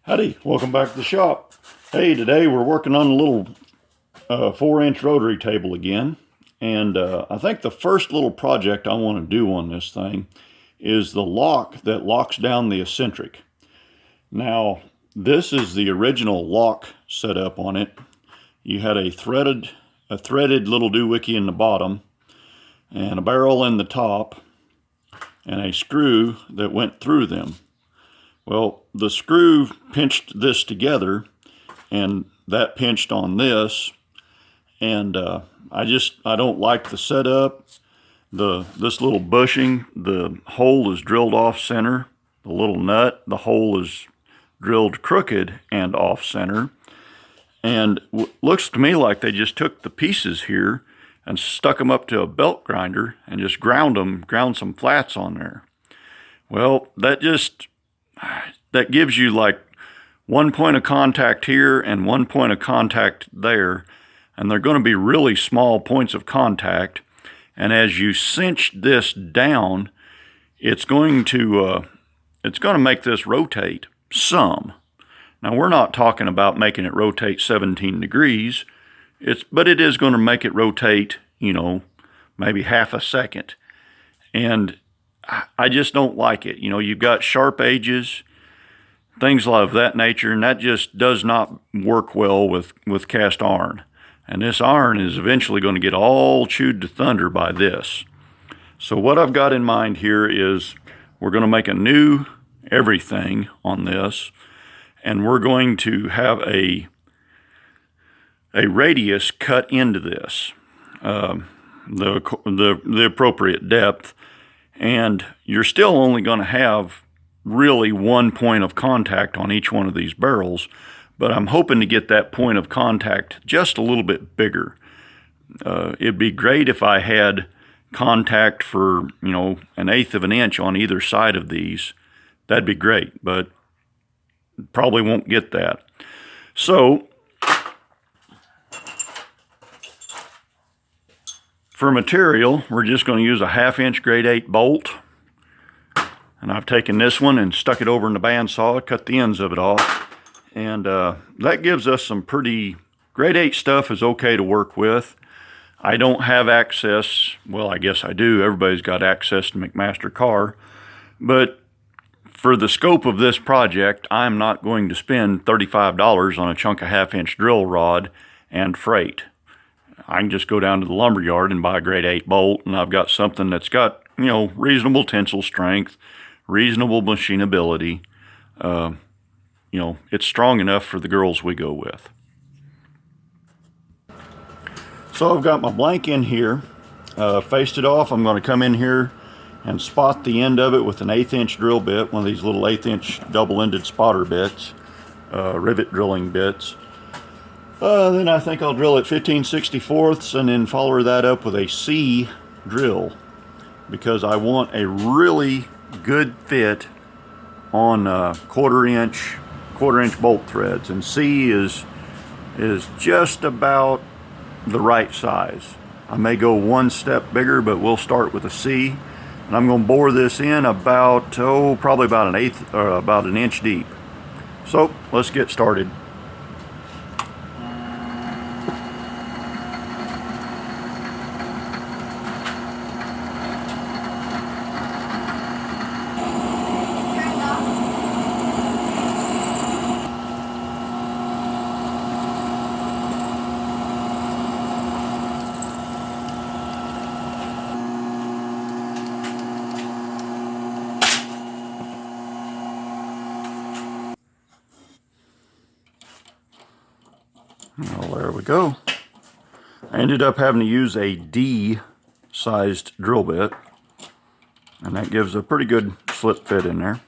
Howdy, welcome back to the shop. Hey, today we're working on a little 4-inch rotary table again. And I think the first little project I want to do on this thing is the lock that locks down the eccentric. Now, this is the original lock setup on it. You had a threaded little doohickey in the bottom and a barrel in the top and a screw that went through them. Well, the screw pinched this together, and that pinched on this, and I don't like the setup. This little bushing, the hole is drilled off center. The little nut, the hole is drilled crooked and off center, and looks to me like they just took the pieces here and stuck them up to a belt grinder and just ground some flats on there. Well, that gives you like one point of contact here and one point of contact there, and they're going to be really small points of contact. And as you cinch this down, it's going to make this rotate some. Now, we're not talking about making it rotate 17 degrees, but it is going to make it rotate, maybe half a second. And I just don't like it. You've got sharp edges, things of that nature, and that just does not work well with cast iron. And this iron is eventually going to get all chewed to thunder by this. So what I've got in mind here is we're going to make a new everything on this, and we're going to have a radius cut into this, the appropriate depth, and you're still only going to have really one point of contact on each one of these barrels, but I'm hoping to get that point of contact just a little bit bigger. It'd be great if I had contact for, 1/8 of an inch on either side of these. That'd be great, but probably won't get that. So, for material, we're just going to use a 1/2-inch grade 8 bolt. And I've taken this one and stuck it over in the bandsaw, cut the ends of it off. And that gives us some pretty, grade 8 stuff is okay to work with. I don't have access, well, I guess I do. Everybody's got access to McMaster Carr. But for the scope of this project, I'm not going to spend $35 on a chunk of 1/2-inch drill rod and freight. I can just go down to the lumber yard and buy a grade 8 bolt, and I've got something that's got, reasonable tensile strength, reasonable machinability. It's strong enough for the girls we go with. So I've got my blank in here, faced it off. I'm going to come in here and spot the end of it with an 1/8-inch drill bit, one of these little 1/8-inch double-ended spotter bits, rivet drilling bits. Then I think I'll drill it 15/64 and then follow that up with a C drill, because I want a really good fit on quarter-inch bolt threads, and C is just about the right size. I may go one step bigger, but we'll start with a C, and I'm going to bore this in probably about an eighth or about an inch deep. So let's get started. Well, there we go. I ended up having to use a D-sized drill bit, and that gives a pretty good slip fit in there.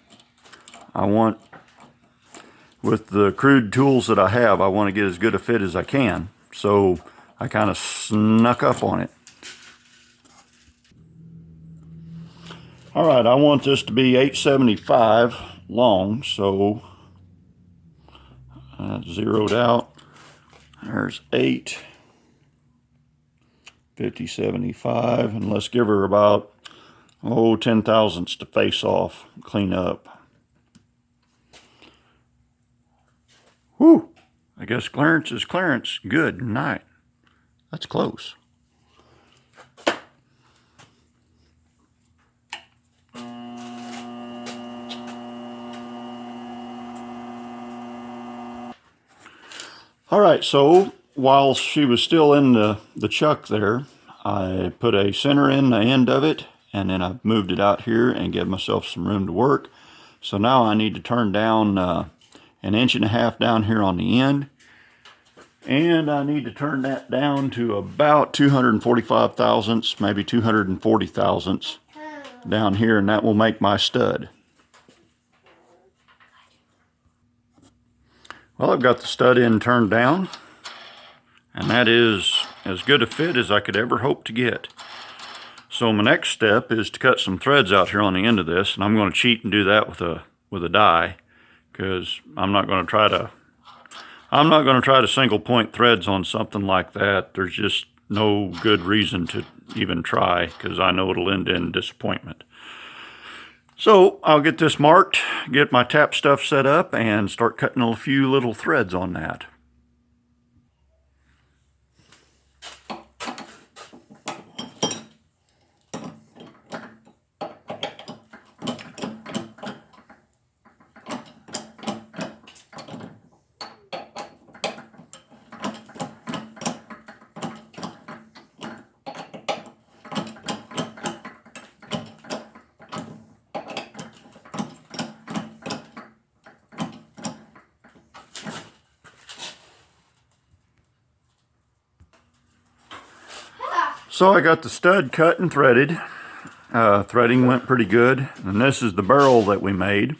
With the crude tools that I have, I want to get as good a fit as I can, so I kind of snuck up on it. All right, I want this to be 875 long, so zeroed out. There's 8, 50, 75, and let's give her about 10 thousandths to face off, clean up. Whew. I guess clearance is clearance. Good night. That's close. All right, so while she was still in the chuck there, I put a center in the end of it, and then I moved it out here and gave myself some room to work. So now I need to turn down 1.5 inches down here on the end, and I need to turn that down to about 245 thousandths, maybe 240 thousandths down here, and that will make my stud. Well, I've got the stud end turned down, and that is as good a fit as I could ever hope to get. So my next step is to cut some threads out here on the end of this, and I'm going to cheat and do that with a die, because I'm not going to try to single point threads on something like that. There's just no good reason to even try, because I know it'll end in disappointment. So I'll get this marked, get my tap stuff set up, and start cutting a few little threads on that. So I got the stud cut and threaded. Threading went pretty good. And this is the barrel that we made.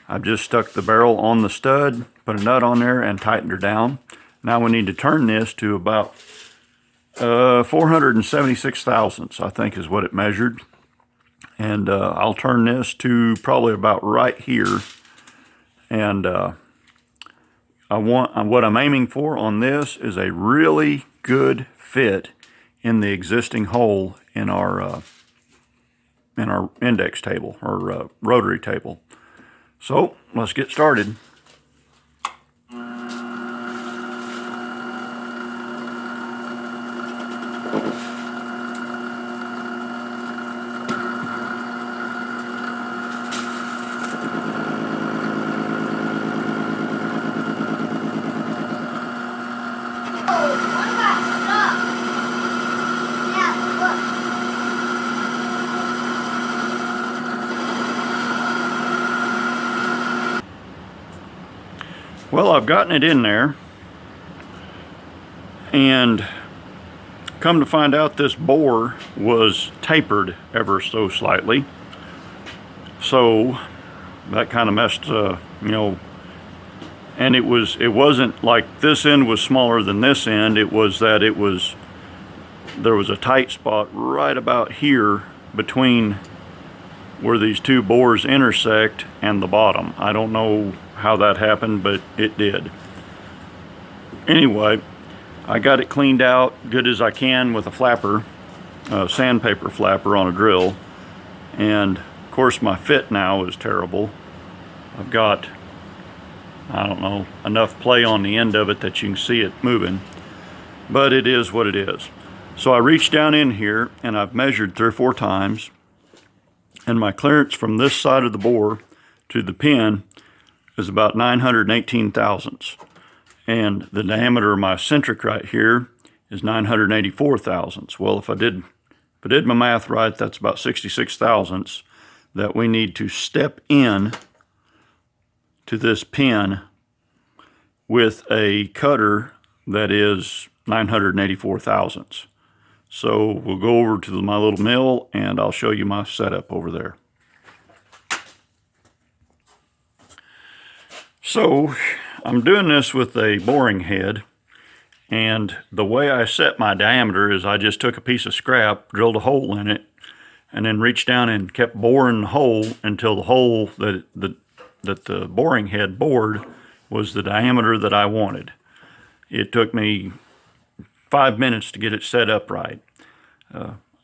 I've just stuck the barrel on the stud, put a nut on there, and tightened her down. Now we need to turn this to about 476 thousandths, I think is what it measured. And I'll turn this to probably about right here. And what I'm aiming for on this is a really good fit in the existing hole in our index table, or rotary table. So let's get started. Well, I've gotten it in there, and come to find out this bore was tapered ever so slightly. So that kind of messed, and it wasn't like this end was smaller than this end. It was that there was a tight spot right about here between where these two bores intersect and the bottom. I don't know how that happened, but it did. Anyway, I got it cleaned out good as I can with a flapper, sandpaper flapper on a drill, and of course my fit now is terrible. I've got, I don't know, enough play on the end of it that you can see it moving, but it is what it is. So I reached down in here and I've measured 3 or 4 times, and my clearance from this side of the bore to the pin is about 918 thousandths. And the diameter of my eccentric right here is 984 thousandths. Well, if I did my math right, that's about 66 thousandths that we need to step in to this pin with a cutter that is 984 thousandths. So we'll go over to my little mill and I'll show you my setup over there. So I'm doing this with a boring head, and the way I set my diameter is I just took a piece of scrap, drilled a hole in it, and then reached down and kept boring the hole until the hole that the boring head bored was the diameter that I wanted. It took me 5 minutes to get it set up right.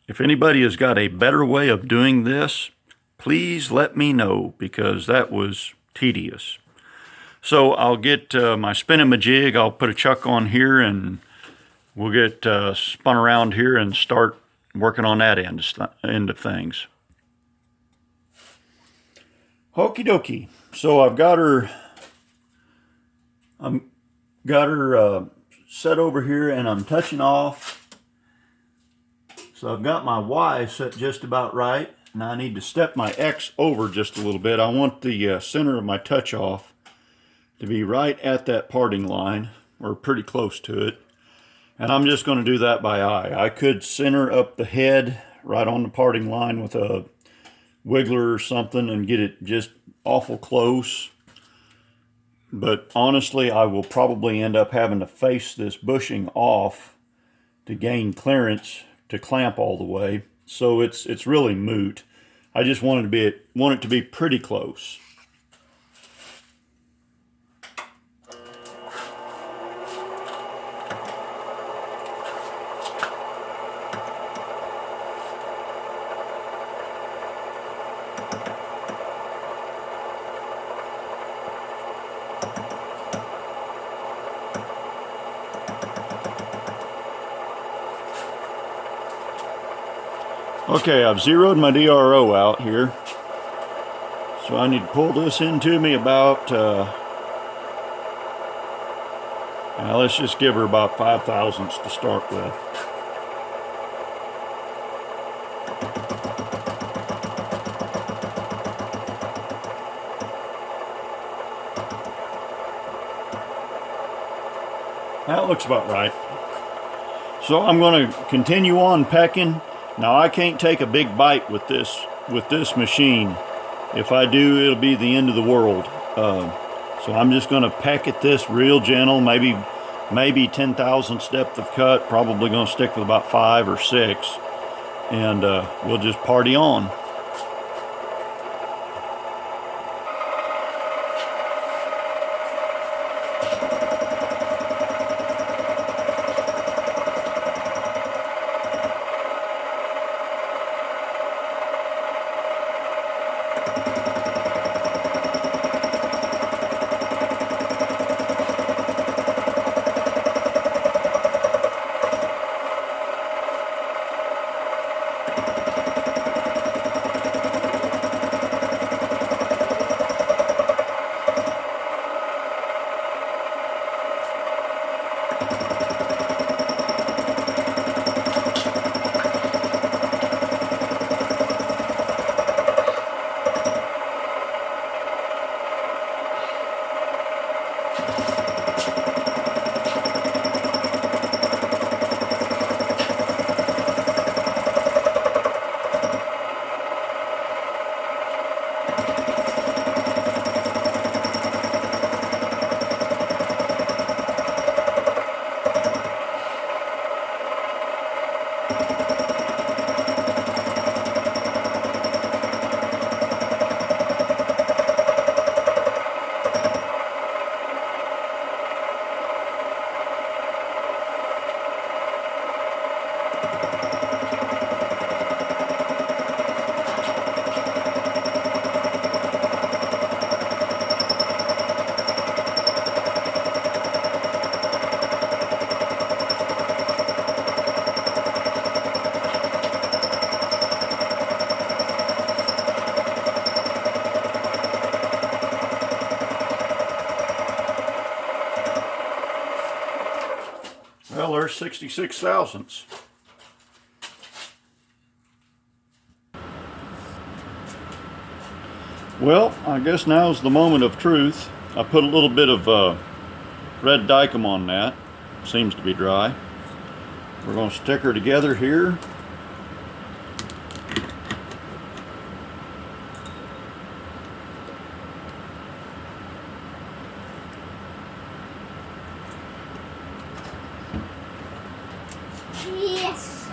If anybody has got a better way of doing this, please let me know, because that was tedious. So I'll get my spinning my jig. I'll put a chuck on here and we'll get spun around here and start working on that end of things. Okie dokie. So I've got her set over here and I'm touching off. So I've got my Y set just about right. Now I need to step my X over just a little bit. I want the center of my touch off to be right at that parting line, or pretty close to it. And I'm just going to do that by eye. I could center up the head right on the parting line with a wiggler or something and get it just awful close. But honestly, I will probably end up having to face this bushing off to gain clearance to clamp all the way. So it's really moot. I just want it to be pretty close. Okay, I've zeroed my DRO out here. So I need to pull this into me about, let's just give her about 5 thousandths to start with. That looks about right. So I'm going to continue on pecking. Now I can't take a big bite with this machine. If I do, it'll be the end of the world. So I'm just going to peck at this real gentle, maybe 10 thousandths depth of cut. Probably going to stick with about 5 or 6, and we'll just party on. Well, there's 66 thousandths. Well, I guess now's the moment of truth. I put a little bit of red dicum on that. Seems to be dry. We're going to stick her together here. Yes.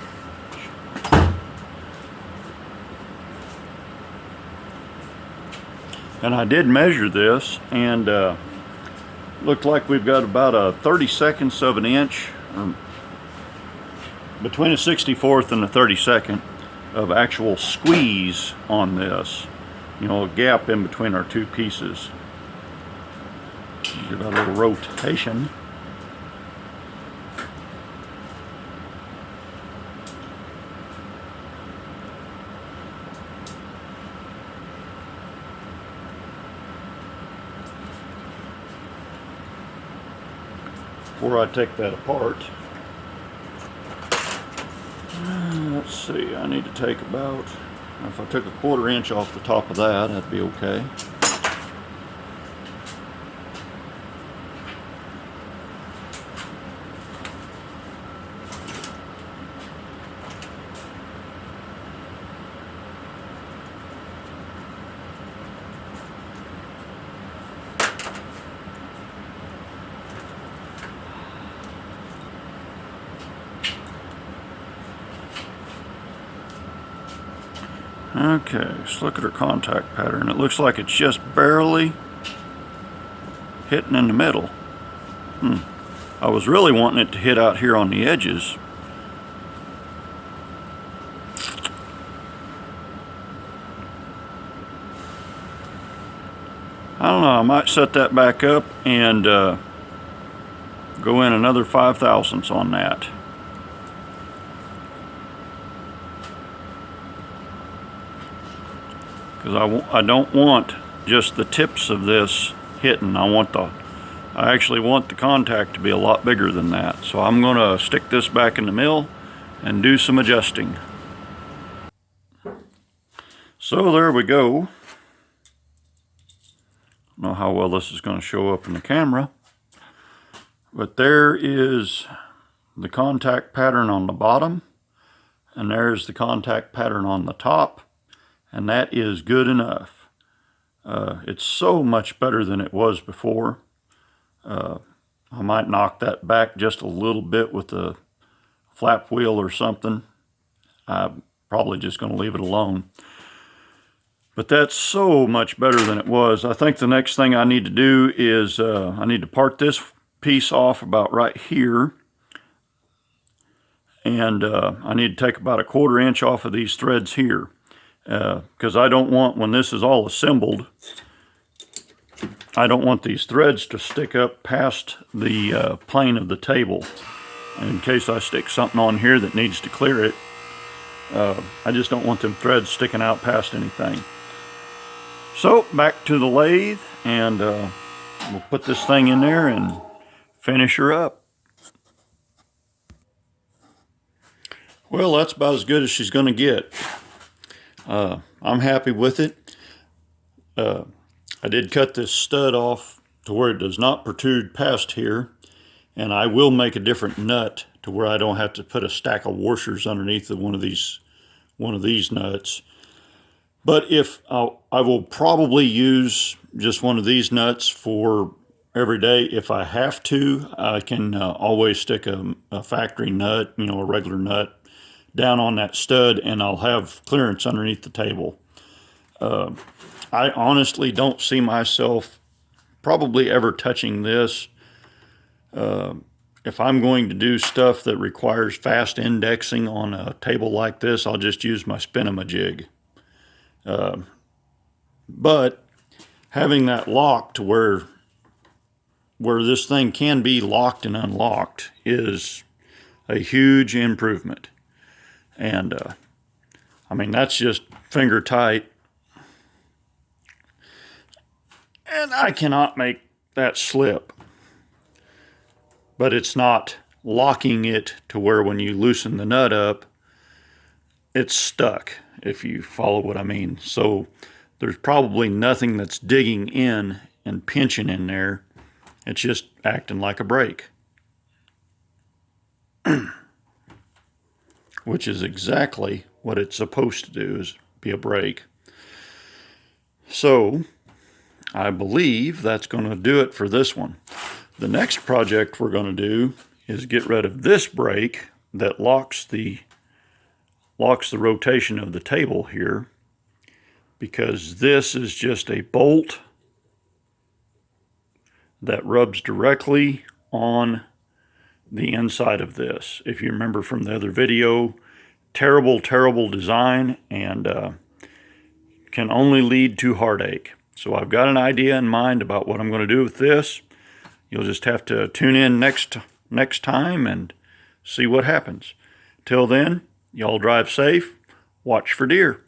And I did measure this, and looked like we've got about a 32nd of an inch, between a 64th and a 32nd of actual squeeze on this. You know, a gap in between our two pieces. Give it a little rotation. Before I take that apart, let's see, I need to take about, if I took a 1/4 inch off the top of that, that'd be okay. Okay, let's look at her contact pattern. It looks like it's just barely hitting in the middle. I was really wanting it to hit out here on the edges. I don't know, I might set that back up and go in another 5/1000ths on that. Because I don't want just the tips of this hitting. I actually want the contact to be a lot bigger than that. So I'm going to stick this back in the mill and do some adjusting. So there we go. I don't know how well this is going to show up in the camera, but there is the contact pattern on the bottom, and there's the contact pattern on the top. And that is good enough. It's so much better than it was before. I might knock that back just a little bit with a flap wheel or something. I'm probably just going to leave it alone. But that's so much better than it was. I think the next thing I need to do is I need to part this piece off about right here. And I need to take about a 1/4 inch off of these threads here. Because I don't want, when this is all assembled, I don't want these threads to stick up past the plane of the table. In case I stick something on here that needs to clear it, I just don't want them threads sticking out past anything. So back to the lathe, and we'll put this thing in there and finish her up. Well, that's about as good as she's going to get. I'm happy with it. I did cut this stud off to where it does not protrude past here, and I will make a different nut to where I don't have to put a stack of washers underneath of one of these nuts. But I will probably use just one of these nuts for every day. If I have to, I can always stick a factory nut, a regular nut, down on that stud, and I'll have clearance underneath the table. I honestly don't see myself probably ever touching this. If I'm going to do stuff that requires fast indexing on a table like this, I'll just use my spin-a-ma-jig. But having that lock to where this thing can be locked and unlocked is a huge improvement. And I mean, that's just finger tight. And I cannot make that slip. But it's not locking it to where when you loosen the nut up, it's stuck, if you follow what I mean. So there's probably nothing that's digging in and pinching in there. It's just acting like a brake. Which is exactly what it's supposed to do, is be a brake. So I believe that's going to do it for this one. The next project we're going to do is get rid of this brake that locks the rotation of the table here, because this is just a bolt that rubs directly on the inside of this. If you remember from the other video, terrible design, and can only lead to heartache. So I've got an idea in mind about what I'm going to do with this. You'll just have to tune in next time and see what happens. Till then, y'all drive safe, watch for deer.